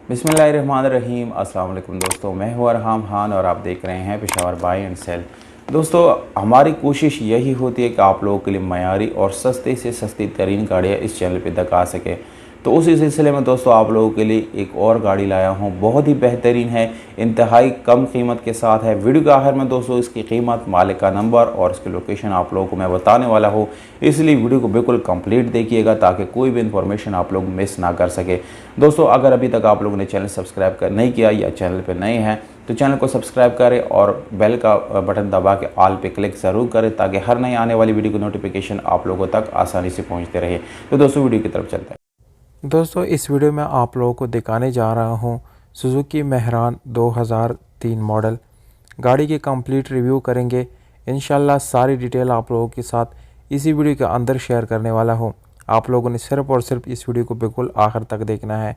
बिस्मिल्लाहिर्रहमानिर्रहीम। अस्सलाम वालेकुम दोस्तों, मैं हूं अरहाम खान और आप देख रहे हैं पेशावर बाय एंड सेल। दोस्तों, हमारी कोशिश यही होती है कि आप लोगों के लिए मयारी और सस्ते से सस्ती तरीन गाड़ियाँ इस चैनल पे तक आ सके। तो उसी सिलसिले में दोस्तों आप लोगों के लिए एक और गाड़ी लाया हूं, बहुत ही बेहतरीन है, इंतहाई कम कीमत के साथ है। वीडियो के आखिर में दोस्तों इसकी कीमत, मालिक का नंबर और इसकी लोकेशन आप लोगों को मैं बताने वाला हूं, इसलिए वीडियो को बिल्कुल कंप्लीट देखिएगा ताकि कोई भी इंफॉर्मेशन आप लोग मिस ना कर सके। दोस्तों, अगर अभी तक आप लोगों ने चैनल सब्सक्राइब कर नहीं किया या चैनल पर नए हैं तो चैनल को सब्सक्राइब करें और बेल का बटन दबा के ऑल पे क्लिक ज़रूर करें ताकि हर नई आने वाली वीडियो की नोटिफिकेशन आप लोगों तक आसानी से पहुंचते रहे। तो दोस्तों वीडियो की तरफ चलते हैं। दोस्तों, इस वीडियो में आप लोगों को दिखाने जा रहा हूं सुजुकी मेहरान 2003 मॉडल। गाड़ी की कंप्लीट रिव्यू करेंगे इंशाल्लाह। सारी डिटेल आप लोगों के साथ इसी वीडियो के अंदर शेयर करने वाला हूं। आप लोगों ने सिर्फ और सिर्फ इस वीडियो को बिल्कुल आखिर तक देखना है।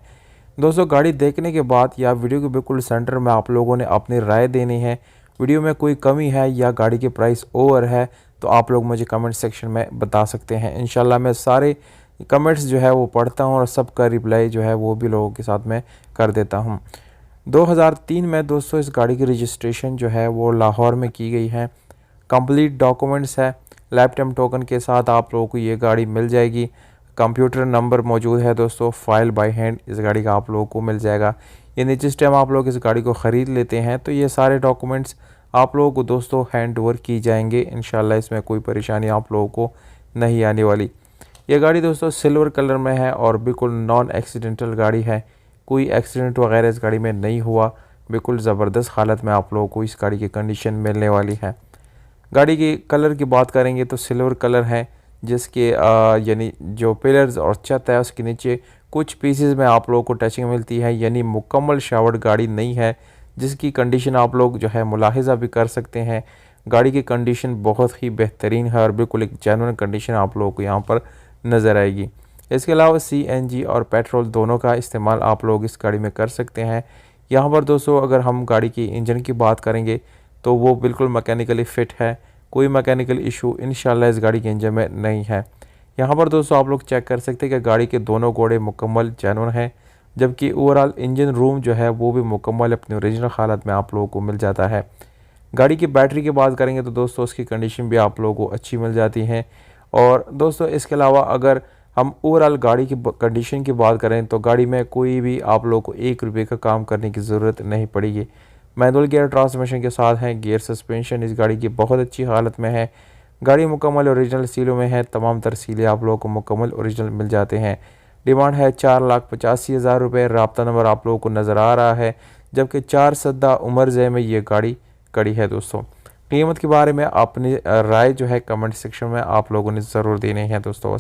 दोस्तों, गाड़ी देखने के बाद या वीडियो के बिल्कुल सेंटर में आप लोगों ने अपनी राय देनी है। वीडियो में कोई कमी है या गाड़ी की प्राइस ओवर है तो आप लोग मुझे कमेंट सेक्शन में बता सकते हैं। इंशाल्लाह मैं सारे कमेंट्स जो है वो पढ़ता हूँ और सबका रिप्लाई जो है वो भी लोगों के साथ में कर देता हूँ। 2003 में दोस्तों इस गाड़ी की रजिस्ट्रेशन जो है वो लाहौर में की गई है। कंप्लीट डॉक्यूमेंट्स है, लाइफ टाइम टोकन के साथ आप लोगों को ये गाड़ी मिल जाएगी। कंप्यूटर नंबर मौजूद है दोस्तों, फाइल बाय हैंड इस गाड़ी का आप लोगों को मिल जाएगा। यानी जिस टाइम आप लोग इस गाड़ी को ख़रीद लेते हैं तो ये सारे डॉक्यूमेंट्स आप लोगों को दोस्तों हैंड ओवर की जाएंगे। इंशाल्लाह इसमें कोई परेशानी आप लोगों को नहीं आने वाली। ये गाड़ी दोस्तों सिल्वर कलर में है और बिल्कुल नॉन एक्सीडेंटल गाड़ी है। कोई एक्सीडेंट वगैरह इस गाड़ी में नहीं हुआ। बिल्कुल ज़बरदस्त हालत में आप लोगों को इस गाड़ी की कंडीशन मिलने वाली है। गाड़ी की कलर की बात करेंगे तो सिल्वर कलर है, जिसके यानी जो पिलर्स और छत है उसके नीचे कुछ पीसेस में आप लोगों को टचिंग मिलती है। यानी मुकम्मल शावर्ड गाड़ी नहीं है, जिसकी कंडीशन आप लोग जो है मुलाहिज़ा भी कर सकते हैं। गाड़ी की कंडीशन बहुत ही बेहतरीन है और बिल्कुल एक जेन्युइन कंडीशन आप लोगों को यहाँ पर नज़र आएगी। इसके अलावा CNG और पेट्रोल दोनों का इस्तेमाल आप लोग इस गाड़ी में कर सकते हैं। यहाँ पर दोस्तों अगर हम गाड़ी की इंजन की बात करेंगे तो वो बिल्कुल मैकेनिकली फ़िट है। कोई मैकेनिकल इशू इंशाल्लाह इस गाड़ी के इंजन में नहीं है। यहाँ पर दोस्तों आप लोग चेक कर सकते हैं कि गाड़ी के दोनों घोड़े मुकम्मल जेन्युइन हैं, जबकि ओवरऑल इंजन रूम जो है वो भी मुकम्मल अपनी ओरिजिनल हालत में आप लोगों को मिल जाता है। गाड़ी की बैटरी की बात करेंगे तो दोस्तों उसकी कंडीशन भी आप लोगों को अच्छी मिल जाती है। और दोस्तों इसके अलावा अगर हम ओवरऑल गाड़ी की कंडीशन की बात करें तो गाड़ी में कोई भी आप लोगों को 1 रुपये का काम करने की ज़रूरत नहीं पड़ेगी। मैनुअल गियर ट्रांसमिशन के साथ हैं। गियर सस्पेंशन इस गाड़ी की बहुत अच्छी हालत में है। गाड़ी मुकम्मल ओरिजिनल सीलों में है। तमाम तर सीलें आप लोगों को मुकम्मल ओरिजिनल मिल जाते हैं। डिमांड है 4,85,000 रुपये। रब्ता नंबर आप लोगों को नज़र आ रहा है, जबकि 4 सद्दा उमर ज़े में ये गाड़ी खड़ी है। दोस्तों, कीमत के बारे में अपनी राय जो है कमेंट सेक्शन में आप लोगों ने ज़रूर देनी है दोस्तों।